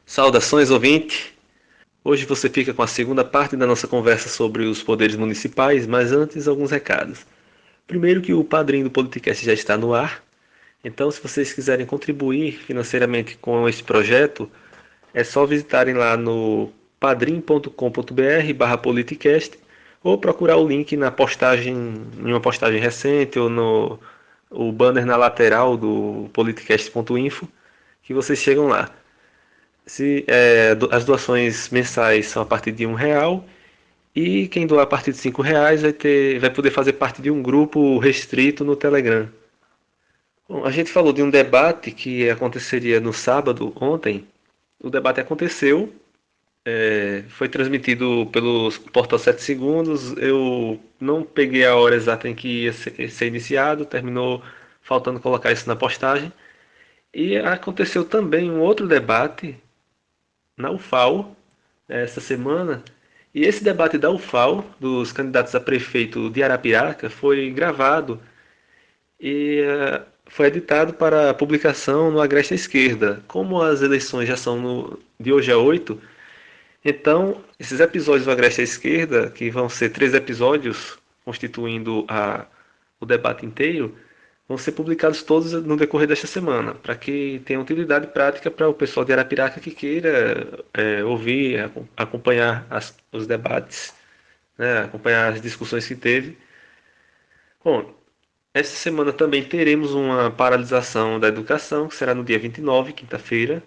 Saudações, ouvinte! Hoje você fica com a segunda parte da nossa conversa sobre os poderes municipais, mas antes alguns recados. Primeiro que o padrinho do Politicast já está no ar, então se vocês quiserem contribuir financeiramente com esse projeto, é só visitarem lá no padrim.com.br/politicast ou procurar o link na postagem, em uma postagem recente ou no o banner na lateral do politicast.info que vocês chegam lá. As doações mensais são a partir de R$ 1 e quem doar a partir de R$ 5 vai poder fazer parte de um grupo restrito no Telegram. Bom, a gente falou de um debate que aconteceria no sábado, ontem. O debate aconteceu, foi transmitido pelo Portal 7 Segundos. Eu não peguei a hora exata em que ia ser iniciado, terminou faltando colocar isso na postagem. E aconteceu também um outro debate na UFAL essa semana. E esse debate da UFAL, dos candidatos a prefeito de Arapiraca, foi gravado e foi editado para publicação no Agreste à Esquerda. Como as eleições já são de hoje a 8, então esses episódios do Agreste à Esquerda, que vão ser 3 episódios, constituindo o debate inteiro, vão ser publicados todos no decorrer desta semana, para que tenha utilidade prática para o pessoal de Arapiraca que queira ouvir, acompanhar os debates, né, acompanhar as discussões que teve. Bom, esta semana também teremos uma paralisação da educação, que será no dia 29, quinta-feira,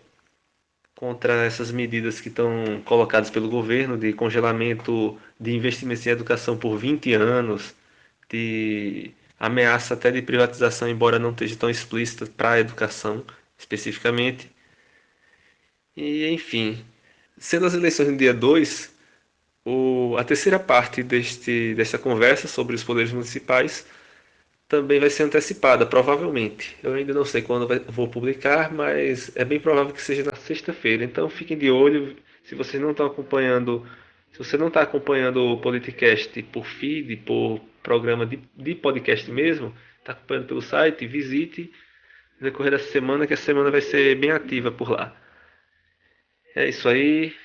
contra essas medidas que estão colocadas pelo governo de congelamento de investimentos em educação por 20 anos, de ameaça até de privatização, embora não esteja tão explícita para a educação especificamente. E, enfim, sendo as eleições no dia 2, a terceira parte desta conversa sobre os poderes municipais também vai ser antecipada, provavelmente. Eu ainda não sei quando vou publicar, mas é bem provável que seja na sexta-feira. Então fiquem de olho. Se vocês não estão acompanhando, se você não está acompanhando o Politicast por feed, por programa de podcast mesmo, está acompanhando pelo site, visite no decorrer dessa semana, que a semana vai ser bem ativa por lá. É isso aí.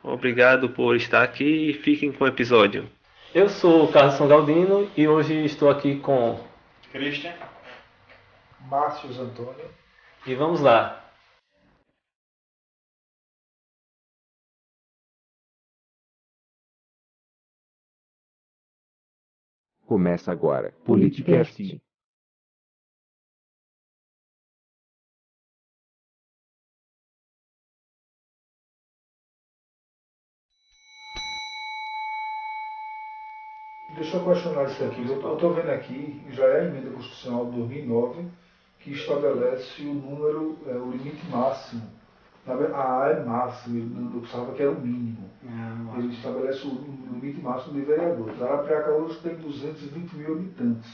Obrigado por estar aqui e fiquem com o episódio. Eu sou o Carlos São Galdino e hoje estou aqui com Christian. Márcio Antônio. E vamos lá. Começa agora. Politicast. Deixa eu questionar isso aqui. Eu estou vendo aqui, já é a emenda constitucional de 2009, que estabelece o número, o limite máximo. A é máximo, eu pensava que era o mínimo. Ele estabelece o limite máximo de vereadores. A Arapiraca hoje tem 220 mil habitantes.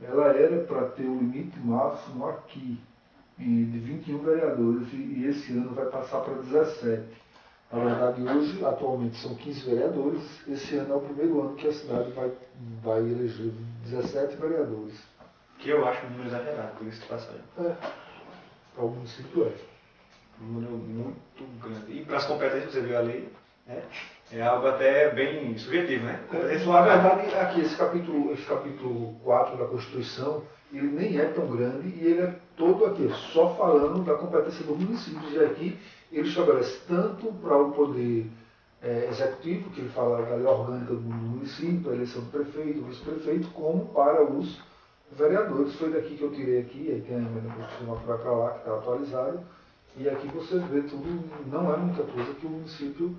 Ela era para ter o limite máximo aqui, de 21 vereadores, e esse ano vai passar para 17. Na verdade, hoje, atualmente, são 15 vereadores. Esse ano é o primeiro ano que a cidade vai eleger 17 vereadores. Que eu acho um número exagerado, por isso que passa aí. Para o município é. Um número muito grande. E para as competências, você viu a lei, né? É algo até bem subjetivo, né? Na verdade, aqui, esse capítulo 4 da Constituição, ele nem é tão grande e ele é todo aqui, só falando da competência do município. E aqui ele estabelece tanto para o poder executivo, que ele fala da lei orgânica do município, a eleição do prefeito, do vice-prefeito, como para os vereadores. Foi daqui que eu tirei aqui, aí tem a emenda constitucional que vai para lá, que está atualizada, e aqui você vê tudo, não é muita coisa que o município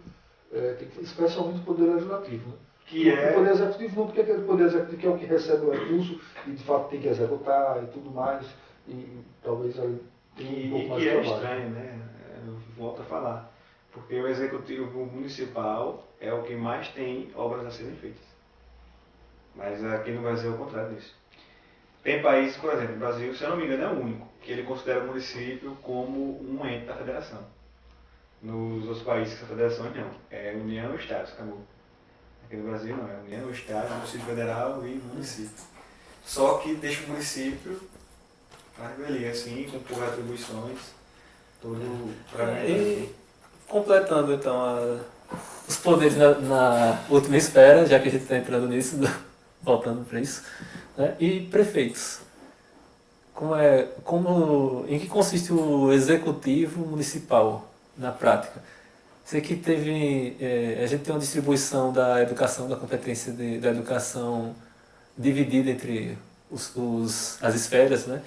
tem que ter, especialmente o poder legislativo. Né? Que é... O poder executivo não, porque aquele poder executivo que é o que recebe o recurso e de fato tem que executar e tudo mais, e talvez aí tenha um pouco mais de trabalho. Que é estranho, né? Eu volto a falar. Porque o executivo municipal é o que mais tem obras a serem feitas. Mas aqui no Brasil é o contrário disso. Tem países, por exemplo, o Brasil, se eu não me engano, é o único, que ele considera o município como um ente da federação. Nos outros países que são federações, não. É União e Estados, acabou. Aqui no Brasil não, é União, Estado, Distrito Federal e município. Só que deixa o município ali, assim, com por atribuições, todo para mim. completando então os poderes na última esfera, já que a gente está entrando nisso, voltando para isso, né? E prefeitos. Em que consiste o executivo municipal na prática? Sei que a gente tem uma distribuição da educação, da competência da educação dividida entre as esferas, né?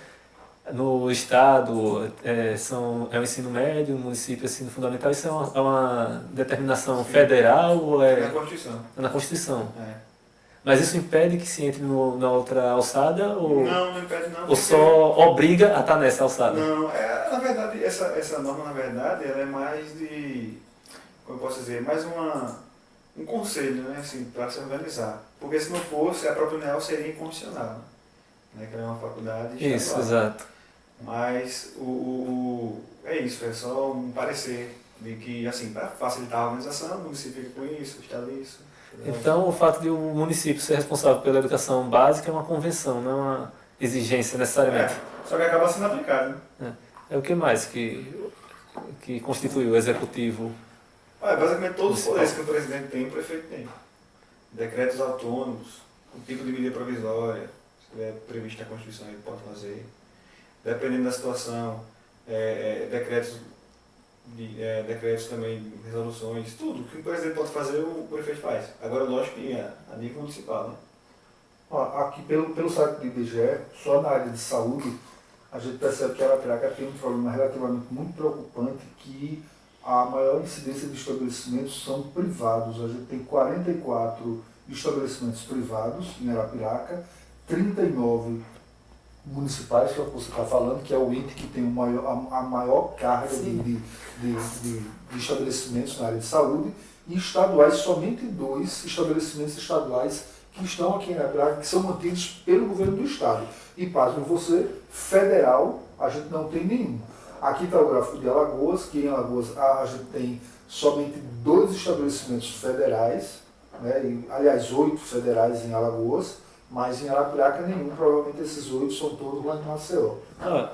No estado é o ensino médio, no município é o ensino fundamental. Isso é uma determinação federal ou É na Constituição. é na Constituição? É. Mas isso impede que se entre na outra alçada ou, Não impede não. ou só obriga a estar nessa alçada? Não, na verdade, essa norma, na verdade, ela é mais de, como eu posso dizer, mais um conselho, né, assim, para se organizar. Porque se não fosse, a própria UNEL seria inconstitucional, né, que é uma faculdade estadual. Isso, exato. Mas é isso, é só um parecer de que, assim, para facilitar a organização, o município fica com isso, o estado isso. Então, o fato de o município ser responsável pela educação básica é uma convenção, não é uma exigência necessariamente. Só que acaba sendo aplicado, né? É o que mais que constitui o executivo? Basicamente todos os poderes que o presidente tem, o prefeito tem. Decretos autônomos, o tipo de medida provisória, se tiver previsto na Constituição, ele pode fazer. Dependendo da situação, decretos também, resoluções, tudo que o presidente pode fazer, o prefeito faz. Agora, lógico que a nível municipal, né? Aqui pelo site do IBGE, só na área de saúde, a gente percebe que a Arapiraca tem um problema relativamente muito preocupante, que a maior incidência de estabelecimentos são privados. A gente tem 44 estabelecimentos privados em Arapiraca, 39 municipais, que é o que você está falando, que é o ente que tem a maior carga de estabelecimentos na área de saúde, e estaduais, somente 2 estabelecimentos estaduais que estão aqui em Arapiraca, que são mantidos pelo governo do estado. E, pasme você, federal, a gente não tem nenhum. Aqui está o gráfico de Alagoas, que em Alagoas a gente tem somente 2 estabelecimentos federais, né, aliás, 8 federais em Alagoas, mas em Arapiraca nenhum, provavelmente esses 8 são todos lá em Maceió.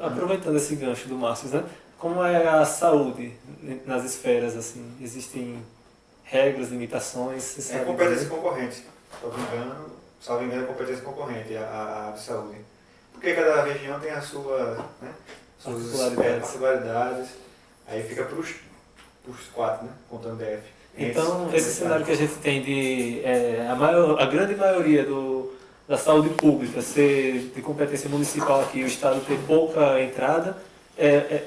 Aproveitando esse gancho do Márcio, né? Como é a saúde nas esferas, assim? Existem regras, limitações? Você sabe competência concorrente. Salvo engano, é competência concorrente, a de saúde. Porque cada região tem a sua, né, suas particularidades, aí fica para os 4, né, contando DF. Então, esse cenário que a gente tem de a grande maioria da saúde pública ser de competência municipal aqui, o Estado ter pouca entrada,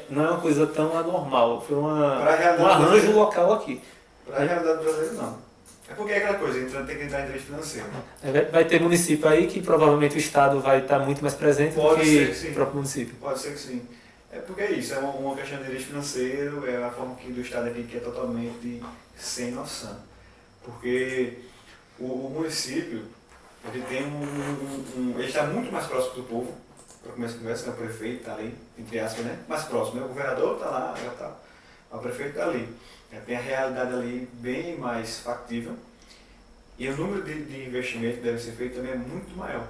não é uma coisa tão anormal. Foi um arranjo local aqui. Para a realidade brasileira, não. É porque é aquela coisa, tem que entrar em direito financeiro. Vai ter município aí que provavelmente o Estado vai estar muito mais presente do que o próprio município. Pode ser que sim. É porque é isso, é uma questão de direito financeiro, é a forma que do Estado aqui que é totalmente sem noção. Porque o município, ele tem ele está muito mais próximo do povo, para começar a conversa, né? O prefeito está ali, entre aspas, né? Mais próximo, né? O governador está lá, o prefeito está ali. Tem a realidade ali bem mais factível e o número de investimento que deve ser feito também é muito maior.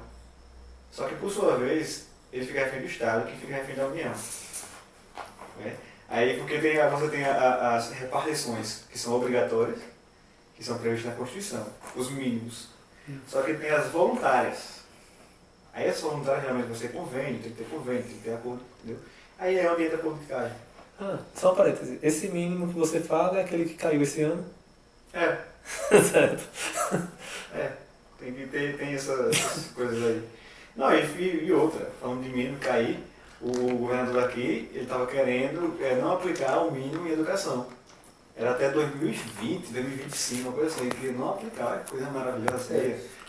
Só que, por sua vez, ele fica refém do Estado, que fica refém da União. Né? Aí, porque você tem as repartições, que são obrigatórias, que são previstas na Constituição, os mínimos. Só que tem as voluntárias. Aí as voluntárias, realmente, você tem que ter acordo, entendeu? Aí é onde entra a politicagem. Só um parêntese. Esse mínimo que você fala é aquele que caiu esse ano? Certo. Tem essas coisas aí. Não, e outra, falando de mínimo cair, o governador aqui, ele estava querendo não aplicar o mínimo em educação. Era até 2020, 2025, uma coisa assim, ele queria não aplicar, coisa maravilhosa.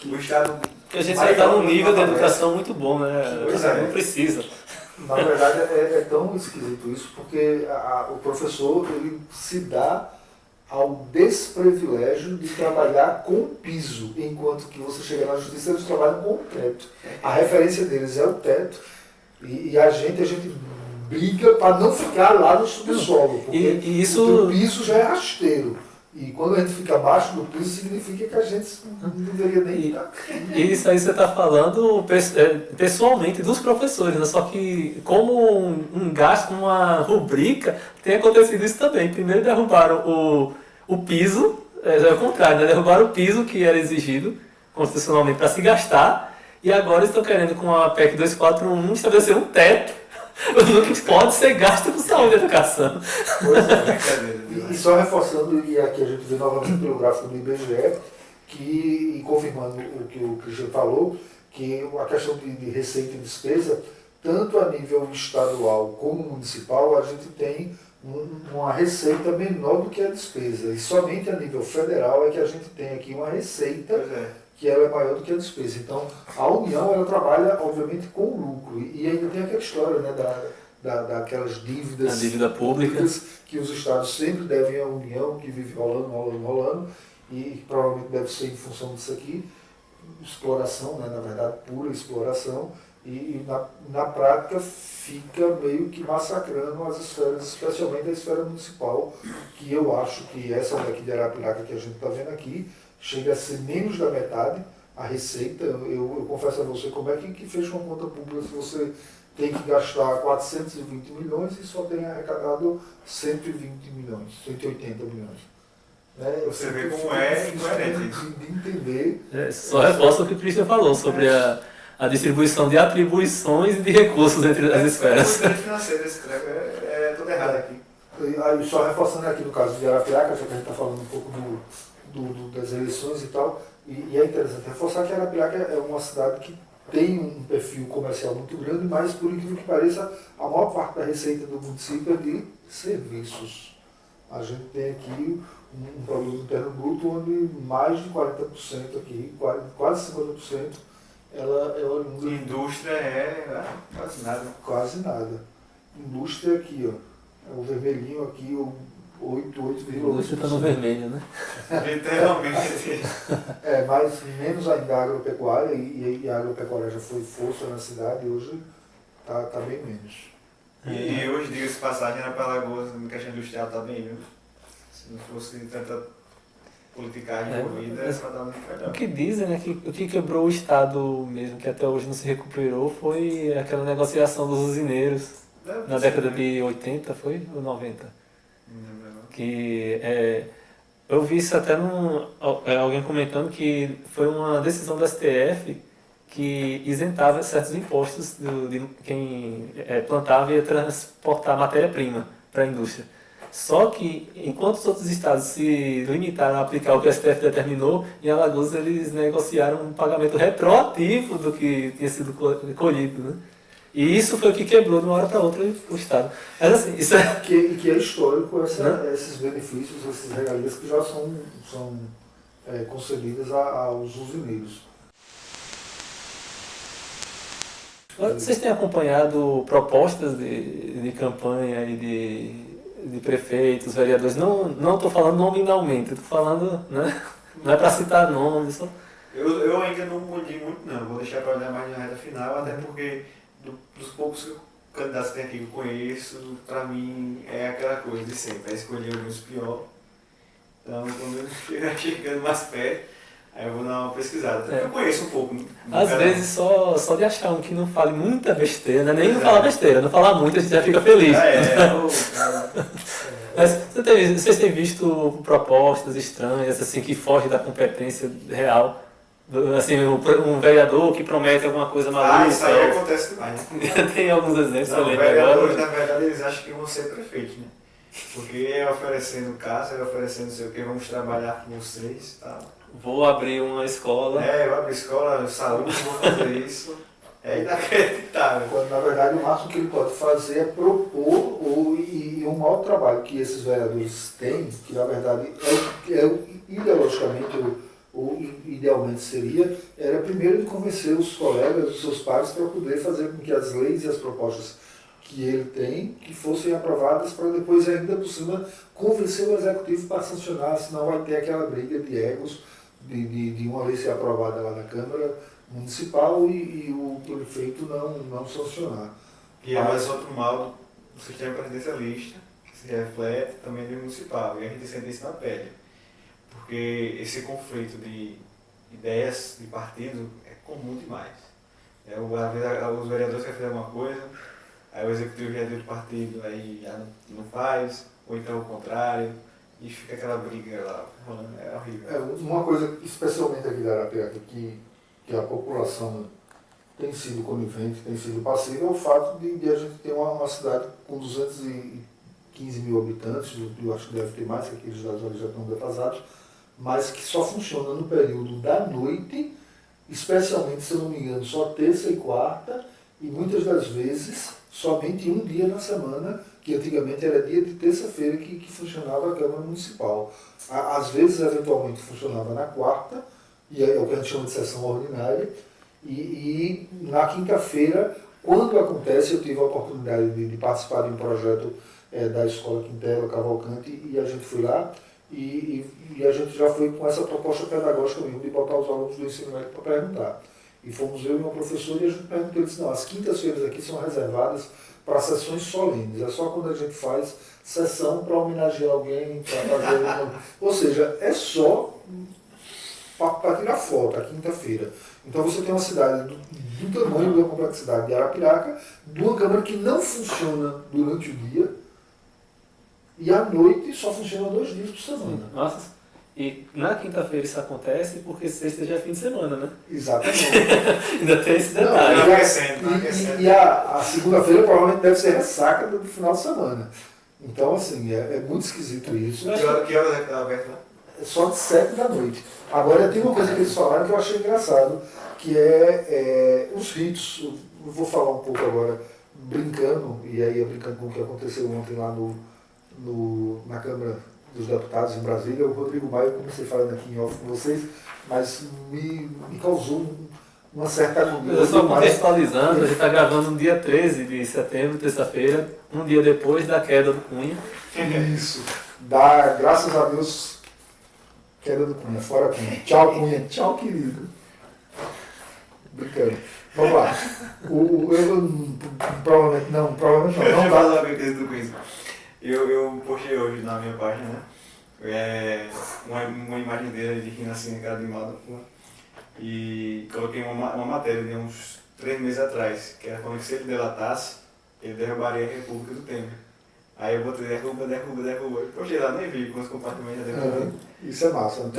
O Estado... Porque a gente já está num nível de educação muito bom, né? Não precisa. Na verdade, é tão esquisito isso, porque o professor ele se dá ao desprivilégio de trabalhar com piso, enquanto que você chega na justiça, eles trabalham com o teto. A referência deles é o teto, e a gente briga para não ficar lá no subsolo, porque o piso já é rasteiro. E quando a gente fica abaixo do piso, significa que a gente não deveria nem estar. E isso aí você está falando pessoalmente dos professores, né? Só que como um gasto, uma rubrica, tem acontecido isso também. Primeiro derrubaram o piso, é o contrário, né? Derrubaram o piso que era exigido constitucionalmente para se gastar, e agora estão querendo, com a PEC 241, estabelecer um teto do que pode ser gasto com saúde e educação. Pois é. E só reforçando, e aqui a gente vê novamente pelo gráfico do IBGE, e confirmando o que o Cristian falou, que a questão de receita e despesa, tanto a nível estadual como municipal, a gente tem uma receita menor do que a despesa. E somente a nível federal é que a gente tem aqui uma receita que ela é maior do que a despesa. Então, a União, ela trabalha, obviamente, com lucro. E ainda tem aquela história, né, daquelas dívidas a dívida pública que os estados sempre devem à União, que vive rolando, e provavelmente deve ser em função disso aqui, exploração, né, na verdade, pura exploração, e na prática fica meio que massacrando as esferas, especialmente a esfera municipal, que eu acho que essa daqui de Arapiraca que a gente está vendo aqui, chega a ser menos da metade a receita. Eu confesso a você, como é que fecha uma conta pública se você tem que gastar 420 milhões e só tem arrecadado 120 milhões, 180 milhões. Né? Você vê como é incoerente. De entender. Só reforça o que o Cristian falou sobre a distribuição de atribuições e de recursos entre as esferas. O financeiro desse treco é tudo errado aqui. Aí, só reforçando aqui no caso de Arapiraca, já que a gente está falando um pouco das eleições e tal, e é interessante reforçar que Arapiraca é uma cidade que tem um perfil comercial muito grande, mas, por incrível que pareça, a maior parte da receita do município é de serviços. A gente tem aqui um produto interno bruto onde mais de 40% aqui, quase 50%, ela é oriunda. Indústria quase nada. Quase nada. Indústria aqui, ó. É o vermelhinho aqui, o 8,8,8%. Indústria está no vermelho, né? Literalmente. Mas menos ainda a agropecuária, e a agropecuária já foi força na cidade, e hoje está bem menos. E hoje, diga-se passagem, na Alagoas, na questão industrial, está bem, viu? Se não fosse tanta politicagem envolvida, ia dar muito melhor. O que dizem, né, que o que quebrou o Estado mesmo, que até hoje não se recuperou, foi aquela negociação dos usineiros na década de 80, foi? Ou 90? Que eu vi isso até alguém comentando que foi uma decisão do STF que isentava certos impostos de quem plantava e ia transportar matéria-prima para a indústria. Só que, enquanto os outros estados se limitaram a aplicar o que o STF determinou, em Alagoas eles negociaram um pagamento retroativo do que tinha sido colhido, né? E isso foi o que quebrou de uma hora para outra o Estado. Mas assim, isso é... que é histórico esses benefícios, essas regalias que já são concedidas aos usineiros. Vocês têm acompanhado propostas de campanha e de prefeitos, vereadores? Não estou falando nominalmente, estou falando, né? Não é para citar nomes. Só... Eu ainda não mudei muito, não. Vou deixar para olhar mais na reta final, até porque dos poucos candidatos que tem aqui que eu conheço, para mim é aquela coisa de sempre, é escolher o menos pior. Então, quando eu estiver chegando mais perto, aí eu vou dar uma pesquisada. Eu conheço um pouco. Às vezes só de achar um que não fale muita besteira, né? Nem não falar besteira, não falar muito a gente já fica feliz. Mas vocês têm visto propostas estranhas, assim, que fogem da competência real? Assim, um vereador que promete alguma coisa maluca. Isso aí acontece demais. Tem alguns exemplos também. Vereadores, na verdade, eles acham que vão ser prefeitos, né? Porque é oferecendo casa, é oferecendo não sei o que, vamos trabalhar com vocês e tal. Vou abrir uma escola. Eu abro escola, saúde, vou fazer isso. É inacreditável. Quando, na verdade, o máximo que ele pode fazer é propor, e o maior trabalho que esses vereadores têm, que na verdade ideologicamente ou idealmente seria, era primeiro de convencer os colegas, os seus pares, para poder fazer com que as leis e as propostas que ele tem, que fossem aprovadas, para depois, ainda por cima, convencer o executivo para sancionar, senão vai ter aquela briga de egos de uma lei ser aprovada lá na Câmara Municipal e o prefeito não sancionar. E é mais outro mal do sistema presidencialista, que se reflete também no municipal, e a gente sente isso na pele. porque esse conflito de ideias de partido é comum demais. Às vezes os vereadores querem fazer alguma coisa, aí o executivo já é do partido, aí já não faz, ou então o contrário, e fica aquela briga lá rolando, é horrível. Uma coisa, especialmente aqui da Arapiraca, que a população tem sido conivente, tem sido passiva, é o fato de a gente ter uma cidade com 215 mil habitantes, eu acho que deve ter mais, que aqueles dados ali já estão defasados, mas que só funciona no período da noite, especialmente, se eu não me engano, só terça e quarta, e muitas das vezes somente um dia na semana, que antigamente era dia de terça-feira que funcionava a Câmara Municipal. Às vezes, eventualmente, funcionava na quarta, e é o que a gente chama de sessão ordinária, e na quinta-feira, quando acontece, eu tive a oportunidade de participar de um projeto da Escola Quintela Cavalcante, e a gente foi lá, e a gente já foi com essa proposta pedagógica mesmo, de botar os alunos do ensino médio para perguntar. E fomos eu e uma professora, e a gente perguntou, ele disse, não, as quintas-feiras aqui são reservadas para sessões solenes, é só quando a gente faz sessão para homenagear alguém, para fazer... Ou seja, é só para tirar foto, a quinta-feira. Então você tem uma cidade do tamanho da complexidade de Arapiraca, de uma Câmara que não funciona durante o dia, e à noite só funciona 2 dias por semana. Nossa, e na quinta-feira isso acontece porque sexta já é fim de semana, né? Exatamente. Ainda tem esse detalhe. E a segunda-feira provavelmente deve ser ressaca do final de semana. Então, assim, é muito esquisito isso. Que horas é que está aberto lá? É só de 7 da noite. Agora, tem uma coisa que eles falaram que eu achei engraçado, que é os ritos. Eu vou falar um pouco agora, brincando, e aí brincando com o que aconteceu ontem lá na Câmara dos Deputados em Brasília. O Rodrigo Maia, eu comecei falando aqui em off com vocês, mas me causou uma certa agonia. Eu só contextualizando, a gente está gravando no dia 13 de setembro, terça-feira, um dia depois da queda do Cunha. Isso. Graças a Deus, queda do Cunha, fora Cunha. Tchau, Cunha. Tchau, querido. Brincando. Vamos lá. Provavelmente não. Deixa eu falar uma coisa do Cunha. Eu postei hoje na minha página, né? Uma imagem dele de rindo assim, cara de mal da porra. E coloquei uma matéria de uns 3 meses atrás, que era falando que se ele delatasse, ele derrubaria a República do Temer. Aí eu botei derruba. Postei lá, nem vi com os compartimentos da derruba. Isso é massa.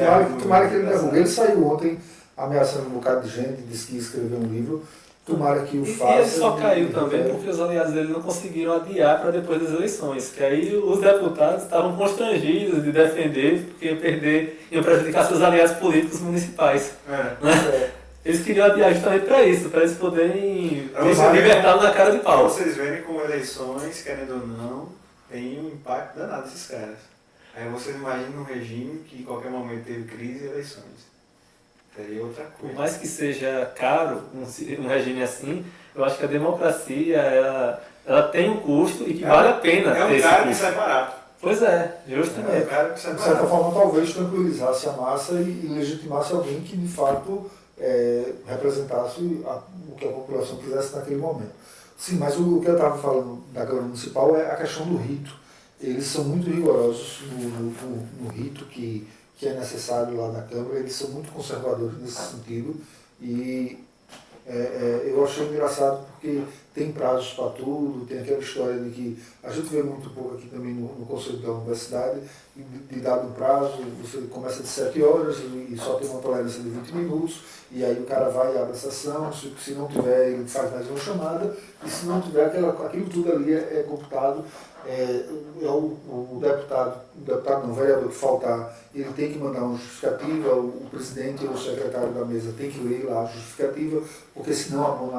Tomara que ele derrube. Ele saiu ontem ameaçando um bocado de gente, disse que ia escrever um livro. Tomara que o faça. E ele só caiu também porque os aliados dele não conseguiram adiar para depois das eleições. Que aí os deputados estavam constrangidos de defender, porque iam prejudicar seus aliados políticos municipais. Né? Eles queriam adiar justamente para isso, para eles poderem libertar na cara de pau. Para vocês verem como eleições, querendo ou não, tem um impacto danado desses caras. Aí vocês imaginam um regime que em qualquer momento teve crise e eleições. Seria outra coisa. Por mais que seja caro um regime assim, eu acho que a democracia ela tem um custo e que vale a pena ter esse cara que custo. sai barato. Pois é, justamente. É um cara que sai De certa barato. forma, talvez tranquilizasse a massa e legitimasse alguém que, de fato, representasse o que a população quisesse naquele momento. Sim, mas o que eu estava falando da Câmara Municipal é a questão do rito. Eles são muito rigorosos no rito que é necessário lá na Câmara, eles são muito conservadores nesse sentido, e eu achei engraçado porque tem prazos para tudo, tem aquela história de que a gente vê muito pouco aqui também no Conselho da Universidade, de dado um prazo, você começa de 7 horas e só tem uma tolerância de 20 minutos, e aí o cara vai e abre a sessão, se não tiver, ele faz mais uma chamada, e se não tiver, aquilo tudo ali é computado. O vereador que faltar, ele tem que mandar uma justificativa, o presidente ou o secretário da mesa tem que ler lá a justificativa, porque senão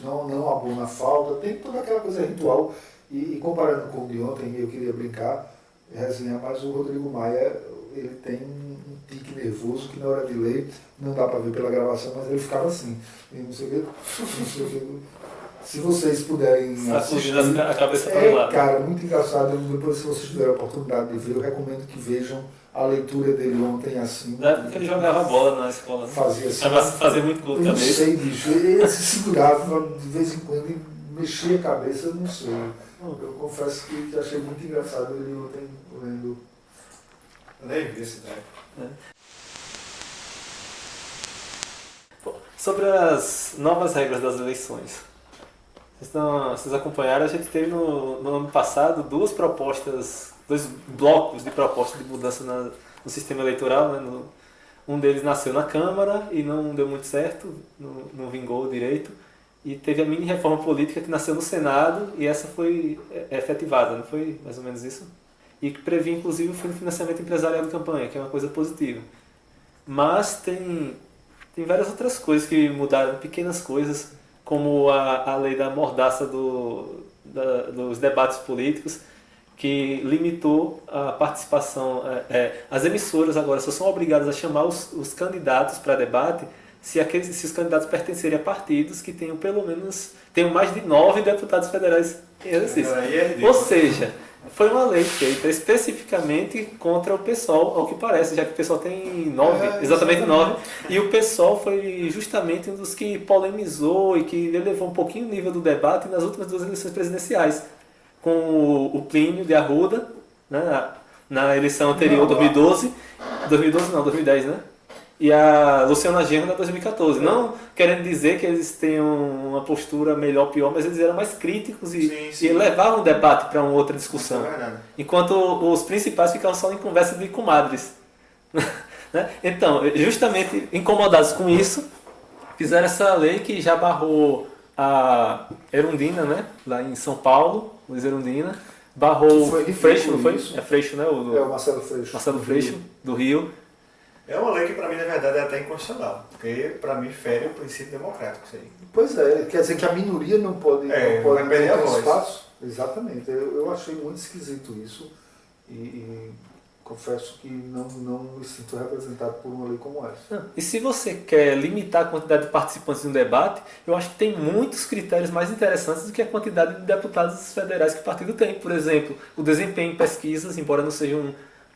não abona a falta, tem toda aquela coisa ritual. E comparando com o de ontem, eu queria brincar, resenhar, mas o Rodrigo Maia, ele tem um tique nervoso que na hora de ler, não dá para ver pela gravação, mas ele ficava assim, não sei o que. Se vocês puderem assistir, a cabeça para o lado. Cara, muito engraçado. Depois, se vocês tiverem a oportunidade de ver, eu recomendo que vejam a leitura dele ontem assim. Na época que ele jogava bola na escola, né? Fazia assim. Fazia muito gol Eu também. não sei, bicho. Ele se segurava de vez em quando e mexia a cabeça, eu não sei. Eu confesso que achei muito engraçado ele ontem lendo Nem vi esse treco. Sobre as novas regras das eleições. Vocês acompanharam, a gente teve no ano passado dois blocos de propostas de mudança no sistema eleitoral. Né? Um deles nasceu na Câmara e não deu muito certo, não vingou direito. E teve a mini reforma política que nasceu no Senado e essa foi efetivada, não foi mais ou menos isso? E que previa inclusive o financiamento empresarial de campanha, que é uma coisa positiva. Mas tem várias outras coisas que mudaram, pequenas coisas, como a lei da mordaça dos debates políticos, que limitou a participação. As emissoras agora só são obrigadas a chamar os candidatos para debate se os candidatos pertencerem a partidos que tenham mais de 9 deputados federais em exercício. Ou seja, foi uma lei feita especificamente contra o PSOL, ao que parece, já que o PSOL tem 9, exatamente 9, e o PSOL foi justamente um dos que polemizou e que levou um pouquinho o nível do debate nas últimas 2 eleições presidenciais, com o Plínio de Arruda, né, na eleição anterior, 2010, né? E a Luciana Genro na 2014. Não querendo dizer que eles tenham uma postura melhor ou pior, mas eles eram mais críticos e levavam o debate para uma outra discussão. Enquanto os principais ficavam só em conversa de comadres. Né? Então, justamente incomodados com isso, fizeram essa lei que já barrou a Erundina, né? Lá em São Paulo, Luiz Erundina. Barrou o Freixo, não foi? É Freixo, né? O Marcelo Freixo. Marcelo Freixo, do Rio. É uma lei que para mim, na verdade, é até inconstitucional, porque para mim fere o princípio democrático isso aí. Pois é, quer dizer que a minoria não pode perder a voz. espaço. Exatamente, eu achei muito esquisito isso e confesso que não me sinto representado por uma lei como essa. E se você quer limitar a quantidade de participantes de um debate, eu acho que tem muitos critérios mais interessantes do que a quantidade de deputados federais que o partido tem. Por exemplo, o desempenho em pesquisas, embora não seja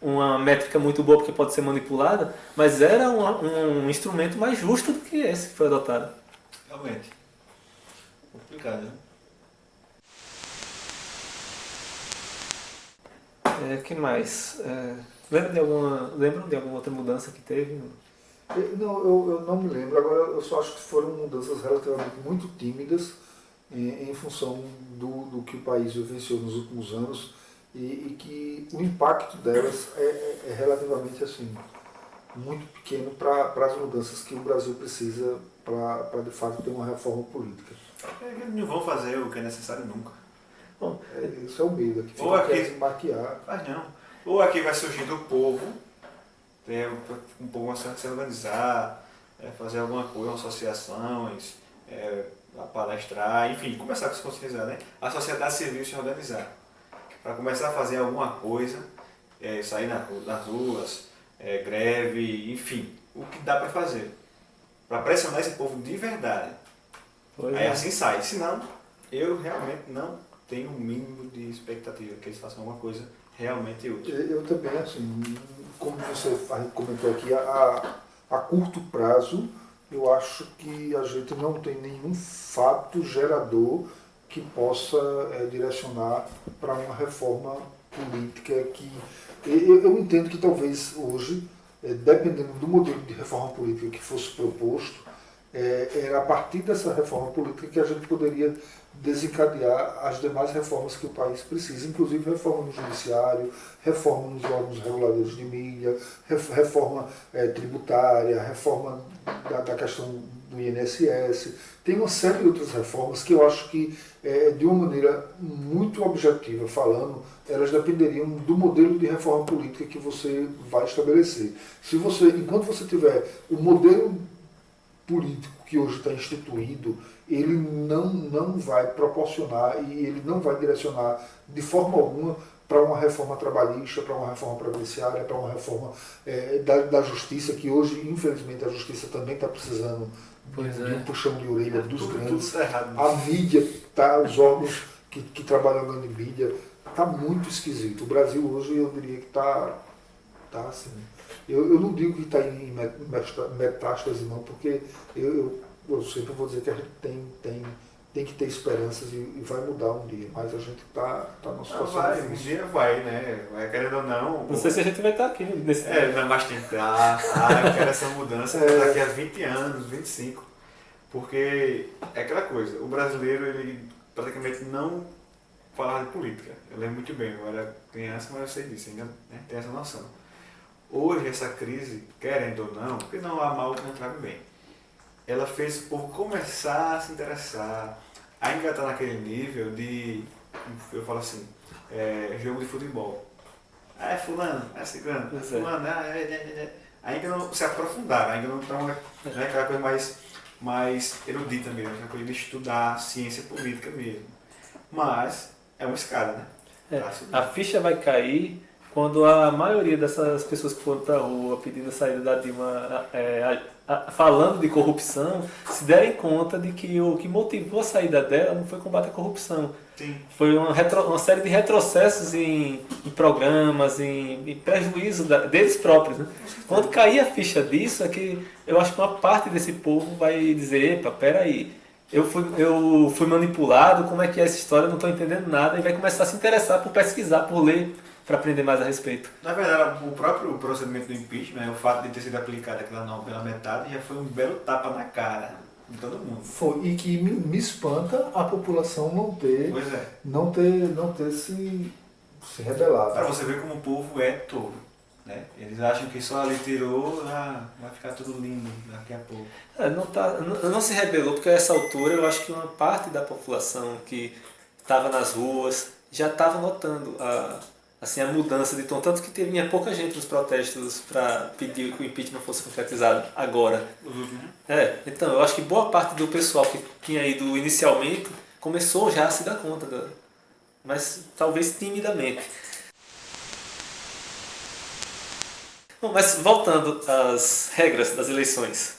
uma métrica muito boa porque pode ser manipulada, mas era um instrumento mais justo do que esse que foi adotado. Realmente. Complicado, né? Que mais? Lembram de alguma outra mudança que teve? Não, eu não me lembro. Agora, eu só acho que foram mudanças relativamente muito tímidas em função do que o país vivenciou nos últimos anos e que o impacto delas é relativamente assim, muito pequeno para as mudanças que o Brasil precisa para de fato ter uma reforma política. Eles não vão fazer o que é necessário nunca. Bom, isso é o medo, que ou fica aqui maquiar. Mas não. Ou aqui vai surgir do povo, um povo se organizar, fazer alguma coisa, associações, palestrar, enfim, começar a se conscientizar, né? A sociedade civil se organizar. Para começar a fazer alguma coisa, sair nas ruas, greve, enfim, o que dá para fazer. Para pressionar esse povo de verdade. Aí assim sai. Senão, eu realmente não tenho o mínimo de expectativa que eles façam alguma coisa realmente útil. Eu também, assim, como você comentou aqui, a curto prazo, eu acho que a gente não tem nenhum fato gerador que possa direcionar para uma reforma política que... Eu entendo que talvez hoje, dependendo do modelo de reforma política que fosse proposto, era a partir dessa reforma política que a gente poderia desencadear as demais reformas que o país precisa, inclusive reforma no judiciário, reforma nos órgãos reguladores de mídia, reforma tributária, reforma da questão do INSS. Tem uma série de outras reformas que eu acho que, de uma maneira muito objetiva falando, elas dependeriam do modelo de reforma política que você vai estabelecer. Enquanto você tiver o modelo político que hoje está instituído, ele não vai proporcionar e ele não vai direcionar de forma alguma para uma reforma trabalhista, para uma reforma previdenciária, para uma reforma da justiça, que hoje, infelizmente, a justiça também está precisando de um puxão de orelha dos grandes. Tudo errado. A mídia, os órgãos que trabalham na mídia, está muito esquisito. O Brasil hoje, eu diria que está assim. Eu não digo que está em metástase não, porque eu sempre vou dizer que a gente tem tem que ter esperanças e vai mudar um dia, mas a gente tá numa situação Vai, um difícil. dia vai, né? Vai querendo ou não. Não sei se a gente vai estar aqui nesse Não, mas tem que dar. Eu quero essa mudança daqui a 20 anos, 25. Porque é aquela coisa, o brasileiro, ele praticamente não fala de política. Eu lembro muito bem, eu era criança, mas eu sei disso, ainda né, tem essa noção. Hoje, essa crise, querendo ou não, porque não há mal que não traga bem, ela fez o povo começar a se interessar, a engatar naquele nível de, eu falo assim, jogo de futebol. É fulano, é ciclano, é fulano, ainda não se aprofundaram, ainda não estão aquela coisa mais erudita mesmo, aquela coisa de estudar ciência política mesmo. Mas é uma escada, né? A ficha vai cair quando a maioria dessas pessoas que foram para a rua pedindo a saída da Dilma, falando de corrupção, se derem conta de que o que motivou a saída dela não foi combate à corrupção. Sim. Foi uma série de retrocessos em programas, em prejuízo deles próprios. Né? Quando cair a ficha disso, é que eu acho que uma parte desse povo vai dizer, epa, peraí, eu fui manipulado, como é que é essa história, eu não estou entendendo nada, e vai começar a se interessar por pesquisar, por ler, para aprender mais a respeito. Na verdade, o próprio procedimento do impeachment, o fato de ter sido aplicada aquela norma pela metade, já foi um belo tapa na cara de todo mundo. Foi, e que me espanta a população não ter se rebelado. Para você ver como o povo é tolo. Né? Eles acham que só ali tirou, vai ficar tudo lindo daqui a pouco. Não se rebelou, porque a essa altura eu acho que uma parte da população que estava nas ruas já estava notando a mudança de tom, tanto que tinha pouca gente nos protestos para pedir que o impeachment fosse concretizado agora. Então eu acho que boa parte do pessoal que tinha ido inicialmente começou já a se dar conta, mas talvez timidamente. Bom, mas voltando às regras das eleições,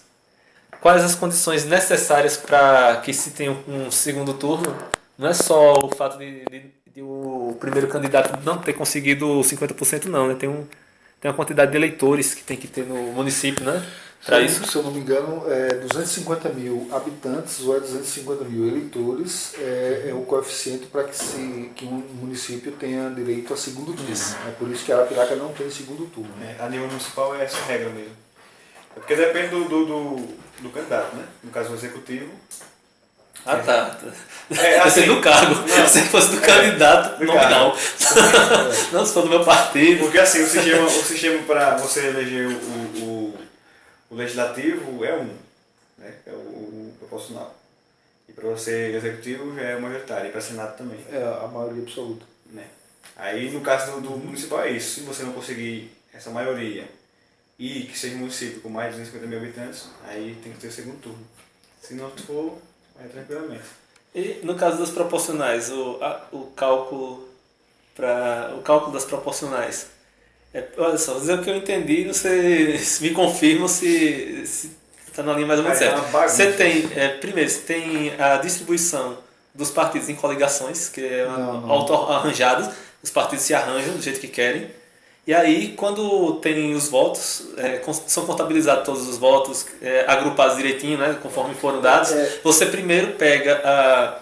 quais as condições necessárias para que se tenha um segundo turno? Não é só o fato de o primeiro candidato não ter conseguido 50%, não, né? Tem uma quantidade de eleitores que tem que ter no município, né? Para isso. Se eu não me engano, 250 mil habitantes ou 250 mil eleitores é o coeficiente para que um município tenha direito a segundo turno. É por isso que a Arapiraca não tem segundo turno. A nível municipal é essa regra mesmo. Porque depende do candidato, né? No caso, o executivo. Tá. Assim, do cargo. Se fosse do candidato nominal. Não, se for do meu partido. Porque assim, o sistema para você eleger o legislativo é né? É o proporcional. E para você executivo já é o majoritário. E para senado também. É a maioria absoluta. Né? Aí no caso do municipal é isso. Se você não conseguir essa maioria e que seja um município com mais de 250 mil habitantes, aí tem que ter o segundo turno. Se não for, vai tranquilamente. E no caso das proporcionais, o cálculo das proporcionais. Olha só, vou dizer o que eu entendi, você me confirma se está na linha mais ou menos certa. Você tem, primeiro, você tem a distribuição dos partidos em coligações, que é auto-arranjados, os partidos se arranjam do jeito que querem. E aí, quando tem os votos, são contabilizados todos os votos, agrupados direitinho, né, conforme foram dados, você primeiro pega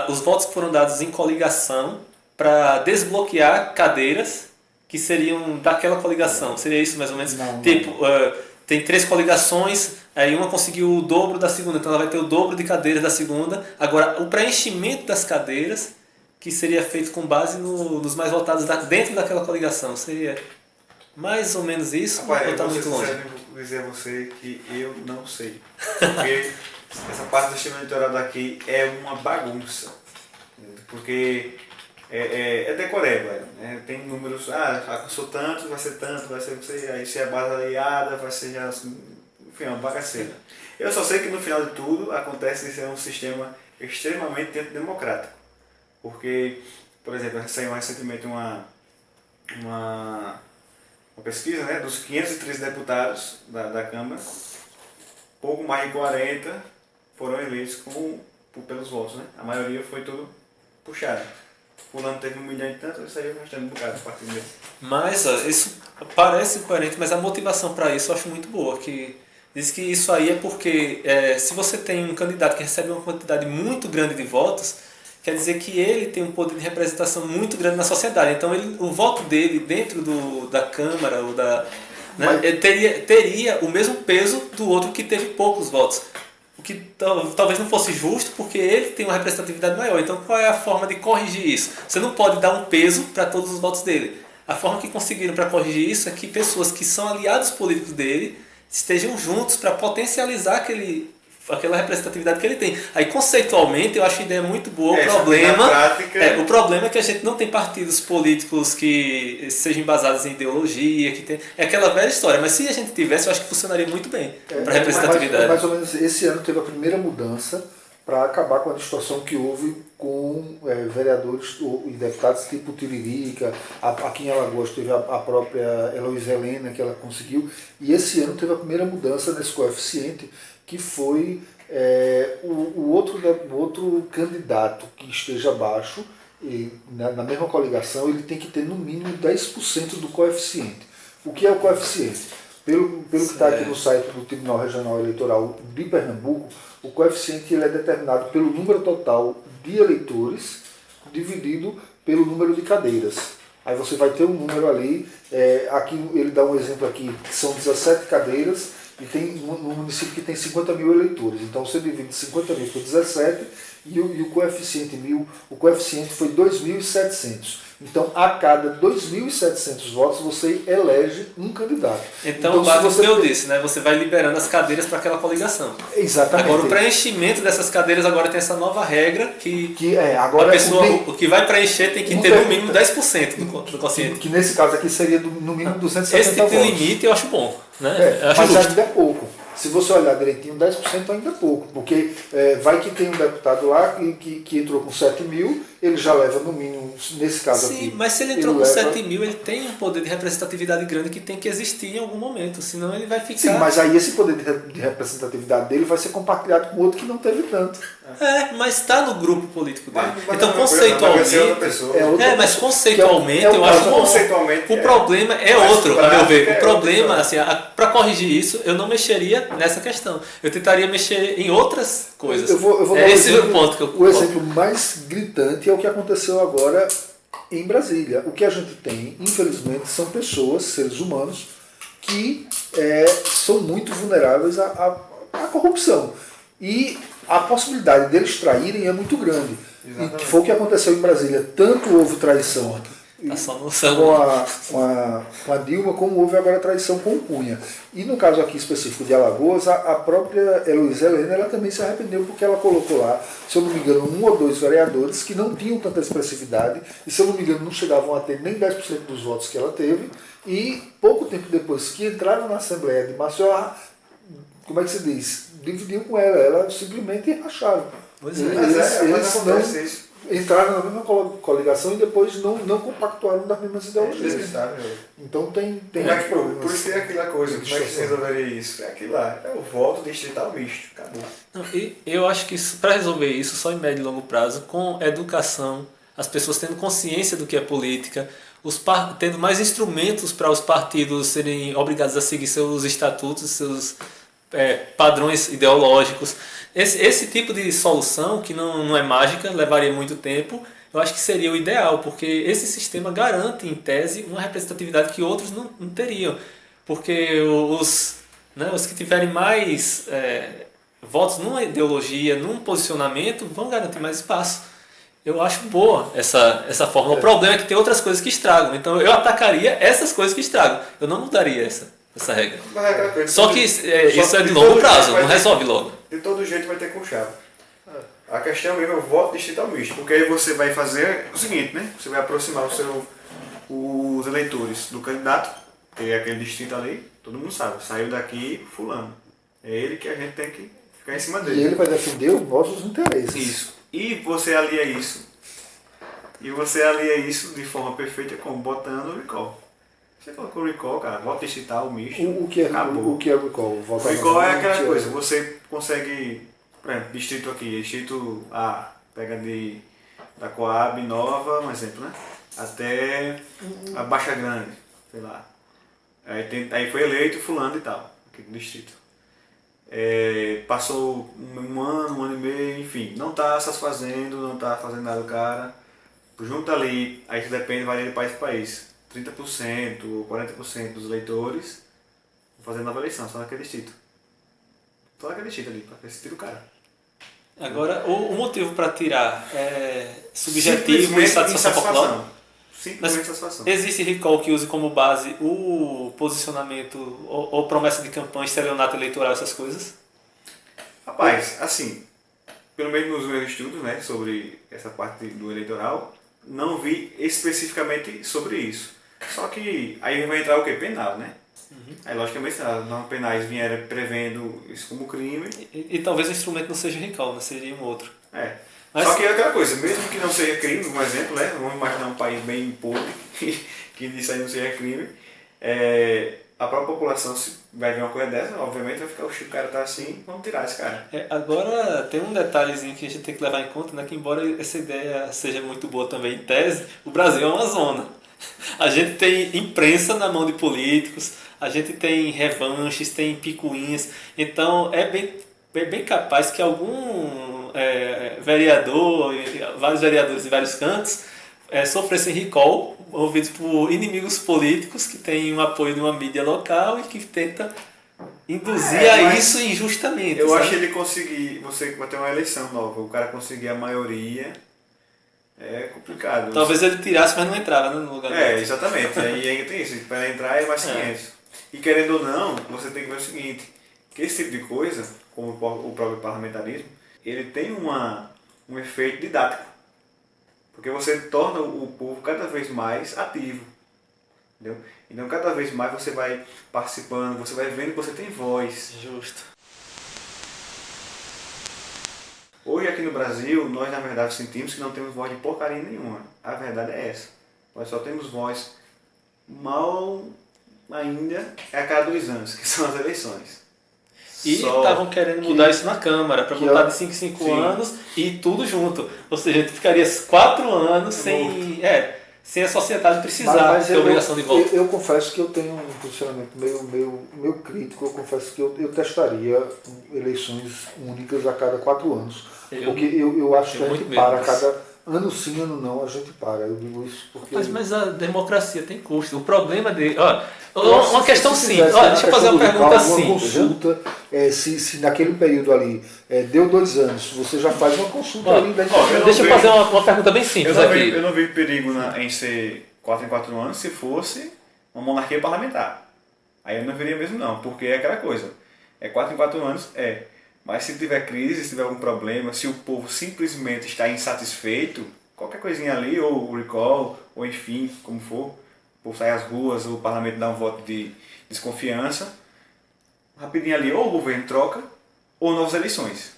os votos que foram dados em coligação para desbloquear cadeiras que seriam daquela coligação. Seria isso mais ou menos? Tem 3 coligações, aí uma conseguiu o dobro da segunda, então ela vai ter o dobro de cadeiras da segunda. Agora, o preenchimento das cadeiras, que seria feito com base nos mais votados dentro daquela coligação. Seria mais ou menos isso? Rapaz, ou está muito longe? Eu vou dizer a você que eu não sei. Porque essa parte do sistema eleitoral daqui é uma bagunça. Porque é decoreba, né? Tem números, alcançou tanto, vai ser tanto, vai ser você, aí se é base aliada, vai ser já, enfim, uma bagaceira. Eu só sei que no final de tudo acontece de ser um sistema extremamente democrático. Porque, por exemplo, saiu recentemente uma pesquisa, né, dos 513 deputados da Câmara, pouco mais de 40 foram eleitos pelos votos, né? A maioria foi tudo puxado. Fulano teve 1 milhão e tanto, isso aí eu gostei um bocado do partido dele. Mas isso parece coerente, mas a motivação para isso eu acho muito boa, que Diz que isso aí é porque se você tem um candidato que recebe uma quantidade muito grande de votos, quer dizer que ele tem um poder de representação muito grande na sociedade. Então o voto dele dentro da Câmara ou né, ele teria o mesmo peso do outro que teve poucos votos. O que talvez não fosse justo, porque ele tem uma representatividade maior. Então qual é a forma de corrigir isso? Você não pode dar um peso para todos os votos dele. A forma que conseguiram para corrigir isso é que pessoas que são aliados políticos dele estejam juntos para potencializar aquela representatividade que ele tem. Aí, conceitualmente, eu acho a ideia muito boa. O problema é que a gente não tem partidos políticos que sejam embasados em ideologia, é aquela velha história. Mas se a gente tivesse, eu acho que funcionaria muito bem para representatividade. Mais ou menos esse ano teve a primeira mudança para acabar com a distorção que houve com vereadores e deputados tipo Tiririca, aqui em Alagoas teve a própria Heloísa Helena, que ela conseguiu, e esse ano teve a primeira mudança nesse coeficiente, que foi o outro candidato que esteja abaixo, e na mesma coligação, ele tem que ter no mínimo 10% do coeficiente. O que é o coeficiente? Pelo que está aqui no site do Tribunal Regional Eleitoral de Pernambuco, o coeficiente ele é determinado pelo número total de eleitores dividido pelo número de cadeiras. Aí você vai ter um número ali, aqui ele dá um exemplo aqui, que são 17 cadeiras, e tem um município que tem 50 mil eleitores. Então você divide 50 mil por 17 e o coeficiente foi 2.700. Então, a cada 2.700 votos, você elege um candidato. Então o básico que eu disse, né? Você vai liberando as cadeiras para aquela coligação. Exatamente. Agora, o preenchimento dessas cadeiras agora tem essa nova regra que agora a pessoa, o que vai preencher tem que ter no mínimo 10% do quociente. Que nesse caso aqui seria no mínimo 270 Esse tipo votos. de limite eu acho bom. Né? Eu acho mas justo. ainda é pouco. Se você olhar direitinho, 10% ainda é pouco, porque vai que tem um deputado lá que entrou com 7 mil, ele já leva no mínimo, nesse caso aqui. Sim, mas se ele entrou com 7 mil, ele tem um poder de representatividade grande que tem que existir em algum momento, senão ele vai ficar... Sim, mas aí esse poder de representatividade dele vai ser compartilhado com outro que não teve tanto. Mas está no grupo político dele. Mas então, não, conceitualmente... Mas conceitualmente, eu acho bom. O problema é outro, a meu ver. O problema, assim, para corrigir isso, eu não mexeria nessa questão. Eu tentaria mexer em outras coisas. Eu vou dar esse o ponto que eu O exemplo mais gritante é o que aconteceu agora em Brasília. O que a gente tem, infelizmente, são pessoas, seres humanos, que são muito vulneráveis à corrupção. E a possibilidade deles traírem é muito grande. Exatamente. E que foi o que aconteceu em Brasília. Tanto houve traição com a Dilma, como houve agora traição com o Cunha. E no caso aqui específico de Alagoas, a própria Heloísa Helena ela também se arrependeu porque ela colocou lá, se eu não me engano, 1 ou 2 vereadores que não tinham tanta expressividade e, se eu não me engano, não chegavam a ter nem 10% dos votos que ela teve. E pouco tempo depois que entraram na Assembleia de Maceió, como é que se diz? Dividiu com ela simplesmente racharam. Pois é. Eles não entraram na mesma coligação e depois não compactuaram das mesmas ideologias. Então tem por isso que é aquela coisa, como é que se resolveria isso? É aquilo lá, é o voto distrital misto, acabou. E eu acho que para resolver isso, só em médio e longo prazo, com educação, as pessoas tendo consciência do que é política, tendo mais instrumentos para os partidos serem obrigados a seguir seus estatutos, seus padrões ideológicos. Esse tipo de solução, que não é mágica, levaria muito tempo, eu acho que seria o ideal, porque esse sistema garante, em tese, uma representatividade que outros não teriam. Porque os que tiverem mais votos numa ideologia, num posicionamento, vão garantir mais espaço. Eu acho boa essa forma. O problema é que tem outras coisas que estragam. Então eu atacaria essas coisas que estragam. Eu não mudaria essa regra. Só que isso é de longo prazo, não resolve logo. De todo jeito vai ter conchavo. A questão mesmo é o voto distrital misto, porque aí você vai fazer o seguinte, né? Você vai aproximar os eleitores do candidato, que é aquele distrito ali, todo mundo sabe, saiu daqui fulano. É ele que a gente tem que ficar em cima dele. E ele vai defender os nossos interesses. Isso. E você alia isso. De forma perfeita como? Botando o recall. Você colocou o recall, cara, voto distrital, misto. O que é o recall? O recall é aquela coisa, você consegue, por exemplo, distrito aqui, distrito A, pega da Coab Nova, um exemplo, né? Até a Baixa Grande, sei lá. Aí foi eleito fulano e tal, aqui do distrito. passou um ano e meio, enfim, não está satisfazendo, não está fazendo nada do cara. Junta ali, aí isso depende, varia de país para país, 30% ou 40% dos eleitores vão fazer nova eleição, só naquele distrito. Só naquele distrito ali, para decidir o cara. Agora, o motivo para tirar é subjetivo e satisfação popular? Simplesmente satisfação. Existe recall que use como base o posicionamento ou promessa de campanha, estelionato eleitoral, essas coisas? Rapaz, assim, pelo menos nos meus estudos, né, sobre essa parte do eleitoral, não vi especificamente sobre isso. Só que aí vai entrar o quê? Penal, né? Aí, logicamente, as normas penais vieram prevendo isso como crime. E talvez o instrumento não seja recall, né? Seria um outro. Mas, só que é aquela coisa, mesmo que não seja crime, um exemplo, né? Vamos imaginar um país bem podre, que isso aí não seja crime. A própria população, se vai ver uma coisa dessa, obviamente vai ficar, o cara tá assim, vamos tirar esse cara. Agora, tem um detalhezinho que a gente tem que levar em conta, né? Que embora essa ideia seja muito boa também em tese, o Brasil é uma zona. A gente tem imprensa na mão de políticos, a gente tem revanches, tem picuinhas, então é bem capaz que algum vereador, vários vereadores de vários cantos, sofressem recall, ouvidos por inimigos políticos que têm um apoio de uma mídia local e que tenta induzir a isso injustamente. Eu sabe? acho que ele conseguir, você vai ter uma eleição nova, o cara conseguir a maioria é complicado. Talvez ele tirasse, mas não entrava, né, no lugar dele. Exatamente. Aí ainda tem isso, para entrar é mais 500. E querendo ou não, você tem que ver o seguinte, que esse tipo de coisa, como o próprio parlamentarismo, ele tem um efeito didático. Porque você torna o povo cada vez mais ativo. Entendeu? Então cada vez mais você vai participando, você vai vendo que você tem voz. Justo. Hoje aqui no Brasil, nós na verdade sentimos que não temos voz de porcaria nenhuma. A verdade é essa. Nós só temos voz mal ainda a cada 2 anos, que são as eleições. E estavam querendo mudar isso na Câmara, para botar de 5 em 5 anos e tudo junto. Ou seja, a gente ficaria 4 anos sem a sociedade precisar ter obrigação de voto. Eu confesso que eu tenho um posicionamento meio crítico. Eu confesso que eu testaria eleições únicas a cada 4 anos. Porque eu acho que a gente para a cada ano sim, ano não, a gente para. Eu digo isso porque... Mas a democracia tem custo. O problema de... uma questão simples. Deixa eu fazer uma pergunta simples. Consulta, se naquele período ali deu 2 anos, você já faz uma consulta ali. Deixa eu fazer uma pergunta bem simples aqui. Eu não vi perigo em ser 4 em 4 anos se fosse uma monarquia parlamentar. Aí eu não veria mesmo não, porque é aquela coisa. 4 em 4 anos, mas se tiver crise, se tiver algum problema, se o povo simplesmente está insatisfeito, qualquer coisinha ali, ou o recall, ou enfim, como for, o povo sai às ruas, o parlamento dá um voto de desconfiança, rapidinho ali, ou o governo troca, ou novas eleições.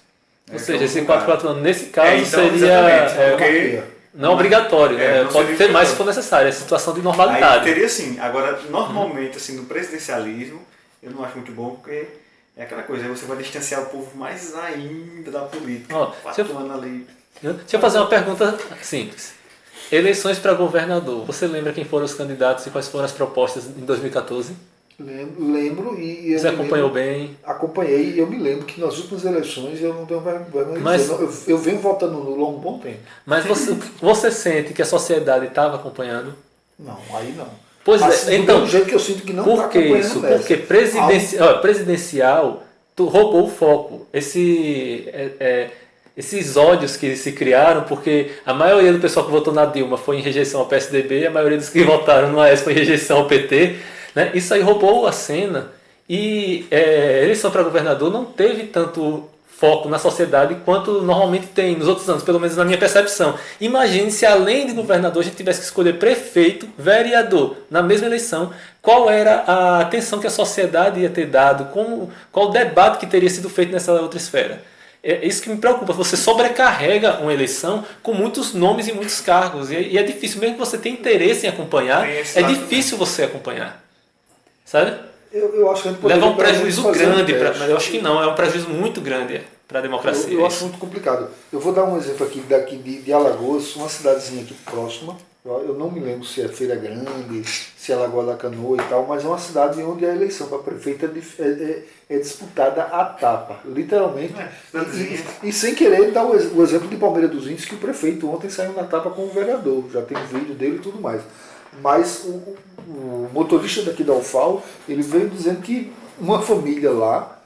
Ou seja, esse 4 em 4 anos, nesse caso, seria não obrigatório, pode ter mais se for necessário, é situação de normalidade. Aí teria sim, agora normalmente assim, no presidencialismo, eu não acho muito bom, porque é aquela coisa, aí você vai distanciar o povo mais ainda da política. 4 anos ali. Deixa eu fazer uma pergunta simples. Eleições para governador. Você lembra quem foram os candidatos e quais foram as propostas em 2014? Lembro e você acompanhou bem? Acompanhei e eu me lembro que nas últimas eleições eu não tenho vergonha de dizer. Eu venho votando nulo há um bom tempo. Mas você sente que a sociedade estava acompanhando? Não, aí não. Pois assim, então, do jeito que eu sinto que não está acompanhando isso? Porque presidencial roubou o foco. Esses ódios que se criaram, porque a maioria do pessoal que votou na Dilma foi em rejeição ao PSDB, e a maioria dos que votaram no AES foi em rejeição ao PT. Né? Isso aí roubou a cena. E a eleição para governador não teve tanto foco na sociedade quanto normalmente tem nos outros anos, pelo menos na minha percepção. Imagine se além de governador a gente tivesse que escolher prefeito, vereador na mesma eleição, qual era a atenção que a sociedade ia ter dado, qual o debate que teria sido feito nessa outra esfera. É isso que me preocupa, você sobrecarrega uma eleição com muitos nomes e muitos cargos, e é difícil, mesmo que você tenha interesse em acompanhar, é difícil você acompanhar, sabe? Eu acho que a gente leva um prejuízo grande, mas eu acho que não, é um prejuízo muito grande para a democracia. Eu acho muito complicado. Eu vou dar um exemplo aqui daqui de Alagoas, uma cidadezinha aqui próxima, Eu não me lembro se é Feira Grande, se é Lagoa da Canoa e tal, mas é uma cidade onde a eleição para prefeito é disputada à tapa, literalmente. E sem querer dar o exemplo de Palmeira dos Índios, que o prefeito ontem saiu na tapa com o vereador, já tem vídeo dele e tudo mais. Mas o motorista daqui da UFAL, ele veio dizendo que uma família lá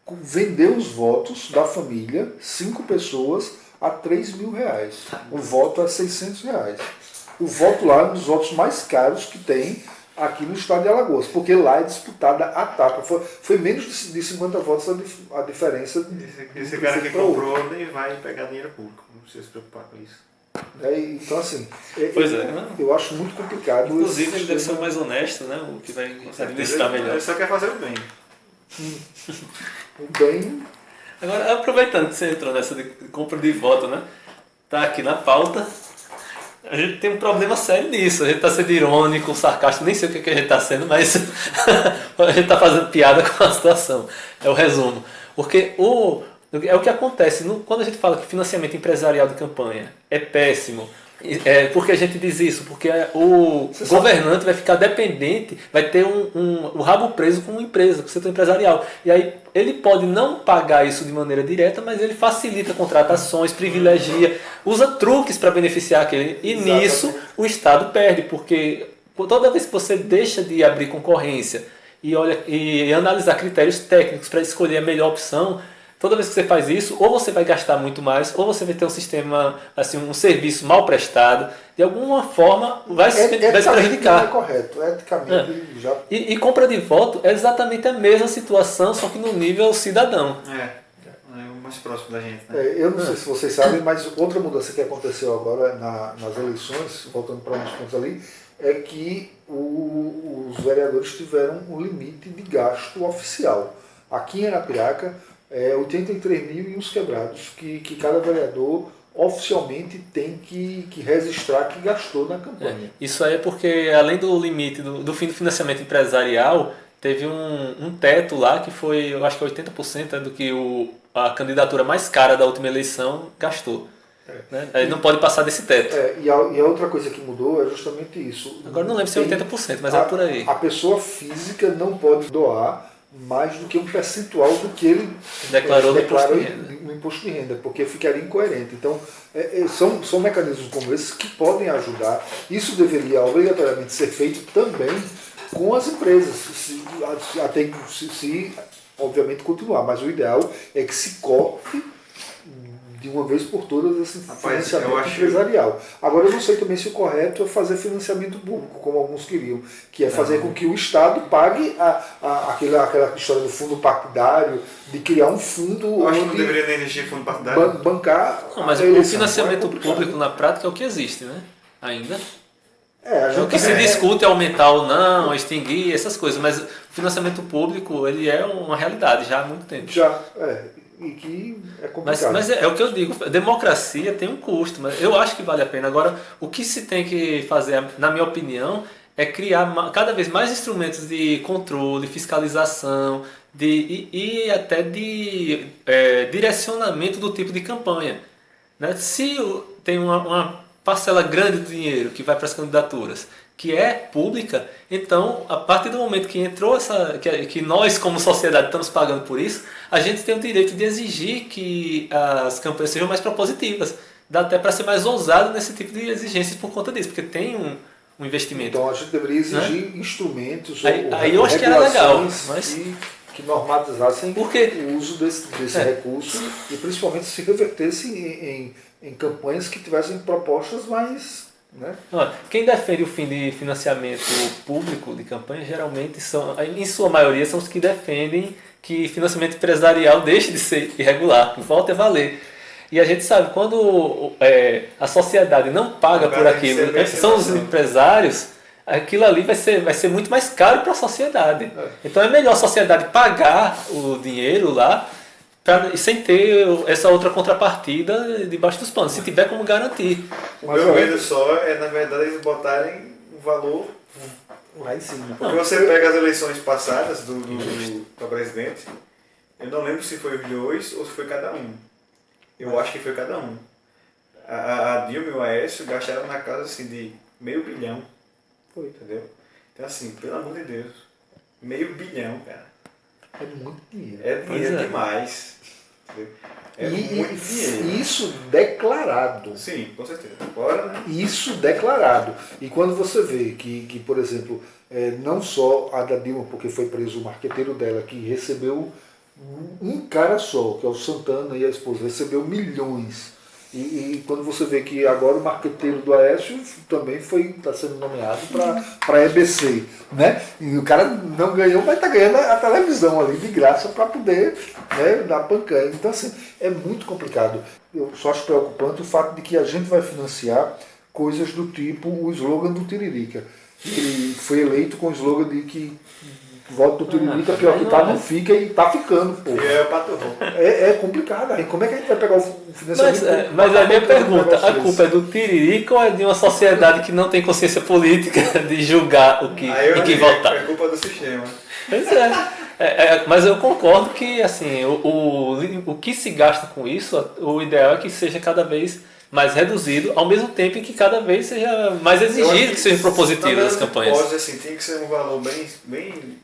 vendeu os votos da família, 5 pessoas, a R$ 3.000. O voto a R$ 600. O voto lá é um dos votos mais caros que tem aqui no estado de Alagoas, porque lá é disputada a tapa. Foi menos de 50 votos a diferença. Esse cara que comprou nem vai pegar dinheiro público, não precisa se preocupar com isso. Então, assim, Pois eu acho muito complicado. Inclusive, ele deve ser o mais honesto, né? O que vai administrar melhor. Ele só quer fazer o bem. O bem. Agora, aproveitando que você entrou nessa de compra de voto, né? Tá aqui na pauta. A gente tem um problema sério nisso. A gente está sendo irônico, sarcástico, nem sei o que a gente está sendo, mas a gente está fazendo piada com a situação. É o resumo. Porque é o que acontece quando a gente fala que financiamento empresarial de campanha é péssimo. Por que a gente diz isso? Porque o governante vai ficar dependente, vai ter o rabo preso com uma empresa, com o setor empresarial. E aí ele pode não pagar isso de maneira direta, mas ele facilita contratações, privilegia, usa truques para beneficiar aquele. E Exatamente. Nisso o Estado perde, porque toda vez que você deixa de abrir concorrência e analisar critérios técnicos para escolher a melhor opção, toda vez que você faz isso, ou você vai gastar muito mais, ou você vai ter um sistema, assim, um serviço mal prestado, de alguma forma vai se prejudicar. Não é correto, eticamente já. E compra de voto é exatamente a mesma situação, só que no nível cidadão. É o mais próximo da gente, né? Eu não sei se vocês sabem, mas outra mudança que aconteceu agora nas eleições, voltando para uns pontos ali, é que os vereadores tiveram um limite de gasto oficial. Aqui em Arapiraca, 83 mil e uns quebrados que cada vereador oficialmente tem que registrar que gastou na campanha. Isso aí é porque, além do limite do fim do financiamento empresarial, teve um teto lá que foi, eu acho que 80% do que a candidatura mais cara da última eleição gastou. Né? Aí não pode passar desse teto. E a outra coisa que mudou é justamente isso. Agora não lembro se é 80%, mas é por aí. A pessoa física não pode doar mais do que um percentual do que ele declarou no imposto de renda, porque ficaria incoerente. Então, são mecanismos como esses que podem ajudar. Isso deveria obrigatoriamente ser feito também com as empresas, até se obviamente continuar, mas o ideal é que se corte de uma vez por todas esse financiamento empresarial. Agora, eu não sei também se o correto é fazer financiamento público, como alguns queriam, que é fazer com que o Estado pague aquela história do fundo partidário, de criar um fundo eu acho que não deveria nem existir fundo partidário. Bancar. Não, mas o financiamento público na prática é o que existe, né? Ainda. O que se discute é aumentar ou não, extinguir, essas coisas, mas o financiamento público ele é uma realidade já há muito tempo. E que é complicado. Mas é o que eu digo, a democracia tem um custo, mas eu acho que vale a pena. Agora, o que se tem que fazer, na minha opinião, é criar cada vez mais instrumentos de controle, fiscalização e até de direcionamento do tipo de campanha. Né? Se tem uma parcela grande do dinheiro que vai para as candidaturas, que é pública, então, a partir do momento que entrou que nós, como sociedade, estamos pagando por isso, a gente tem o direito de exigir que as campanhas sejam mais propositivas. Dá até para ser mais ousado nesse tipo de exigências por conta disso, porque tem um investimento. Então, a gente deveria exigir instrumentos aí eu acho que era legal, mas que normatizassem o uso desse recurso e principalmente se revertesse em campanhas que tivessem propostas mais... Né? Quem defende o fim de financiamento público de campanha geralmente em sua maioria, são os que defendem que financiamento empresarial deixe de ser irregular, que volte a valer. E a gente sabe, quando a sociedade não paga por aquilo, são os empresários, aquilo ali vai ser muito mais caro para a sociedade. Então é melhor a sociedade pagar o dinheiro lá, sem ter essa outra contrapartida debaixo dos panos, se tiver como garantir. O meu medo só na verdade, eles botarem um valor lá em cima. Porque você pega as eleições passadas para presidente, eu não lembro se foi os dois ou se foi cada um. Eu acho que foi cada um. A Dilma e o Aécio gastaram na casa assim, de meio bilhão, Foi. entendeu? Então assim, pelo amor de Deus, meio bilhão, cara. É muito dinheiro. É dinheiro Pois é. demais. Entendeu? É muito dinheiro. E isso declarado. Sim, com certeza. Agora, né? Isso declarado. E quando você vê que por exemplo, não só a da Dilma, porque foi preso o marqueteiro dela, que recebeu um cara só, que é o Santana e a esposa, recebeu milhões. E quando você vê que agora o marqueteiro do Aécio também está sendo nomeado para EBC, né? E o cara não ganhou, mas está ganhando a televisão ali de graça para poder, né, dar pancada. Então assim, é muito complicado. Eu só acho preocupante o fato de que a gente vai financiar coisas do tipo o slogan do Tiririca. Ele foi eleito com o slogan de que voto do Tiririca, pior que tá, não fica, e tá ficando, pô. E é o Pato Ron. É complicado. Aí como é que a gente vai pegar o financiamento? Mas a minha pergunta, a culpa culpa é do Tiririca ou é de uma sociedade que não tem consciência política de julgar o que, Aí eu em quem digo, votar? é culpa do sistema. Pois é. Mas eu concordo que assim, o que se gasta com isso, o ideal é que seja cada vez mais reduzido, ao mesmo tempo em que cada vez seja mais exigido que sejam propositivas as campanhas. Pode, assim, tem que ser um valor bem,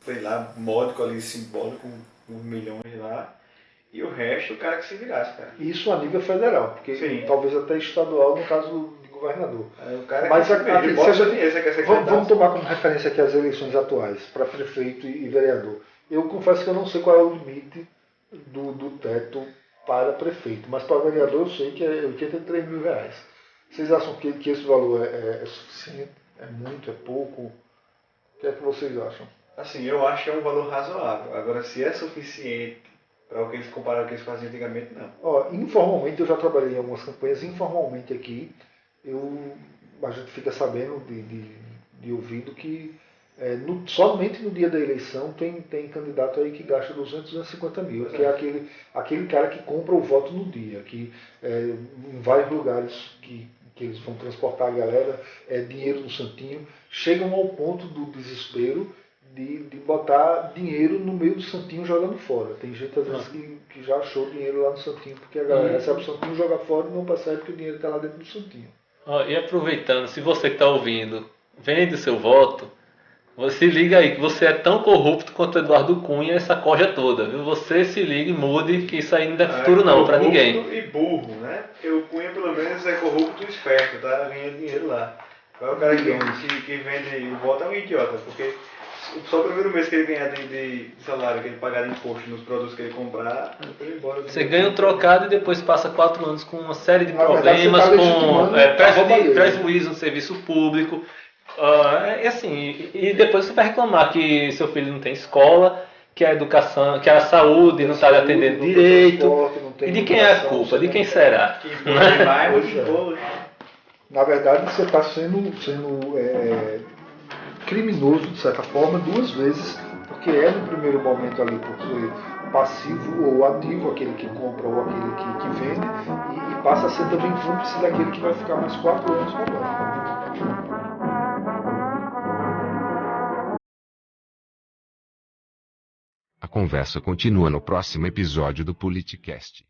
sei lá, módico ali, simbólico, uns milhões lá. E o resto, o cara que se virasse, cara. Isso a nível federal, porque Sim. talvez até estadual, no caso de governador. Aí o cara Mas que se vira, bota se a dinheiro, você quer ser vamos candidato. tomar como referência aqui as eleições atuais, para prefeito e vereador. Eu confesso que eu não sei qual é o limite do teto para prefeito, mas para vereador eu sei que é R$83 mil. Vocês acham que esse valor é suficiente? É muito? É pouco? O que é que vocês acham? Assim, eu acho que é um valor razoável. Agora, se é suficiente para o que eles compararam com o que eles faziam antigamente, não. Ó, informalmente, eu já trabalhei em algumas campanhas, informalmente aqui, a gente fica sabendo de ouvido que somente no dia da eleição tem candidato aí que gasta 250 mil, que é aquele cara que compra o voto no dia, que em vários lugares que eles vão transportar a galera, dinheiro no santinho, chegam ao ponto do desespero de botar dinheiro no meio do santinho jogando fora. Tem gente às vezes que já achou dinheiro lá no santinho, porque a galera recebe o santinho, joga fora e não percebe que o dinheiro está lá dentro do santinho. E aproveitando, se você que está ouvindo vende o seu voto, você liga aí que você é tão corrupto quanto Eduardo Cunha e essa corja toda, viu? Você se liga e mude, que isso aí não é futuro não, para ninguém. Corrupto e burro, né? Porque o Cunha pelo menos é corrupto e esperto, tá ganhando dinheiro lá. Agora o cara que vende o voto é um idiota, porque só o primeiro mês que ele ganhar de salário, que ele pagar de imposto nos produtos que ele comprar, ele ir embora. Você ganha um trocado e depois passa 4 anos com uma série de Na verdade, problemas, você tá com legitimando prejuízo no serviço público. E depois você vai reclamar que seu filho não tem escola, que a educação, que a saúde não está lhe atendendo não tem direito. transporte, não tem E de quem é a educação, culpa? De quem será? Que bom demais, Pois muito é. bom. Na verdade, você está sendo criminoso, de certa forma, duas vezes, porque no primeiro momento ali por ser passivo ou ativo, aquele que compra ou aquele que vende, e passa a ser também cúmplice daquele que vai ficar mais 4 anos roubando. A conversa continua no próximo episódio do Politicast.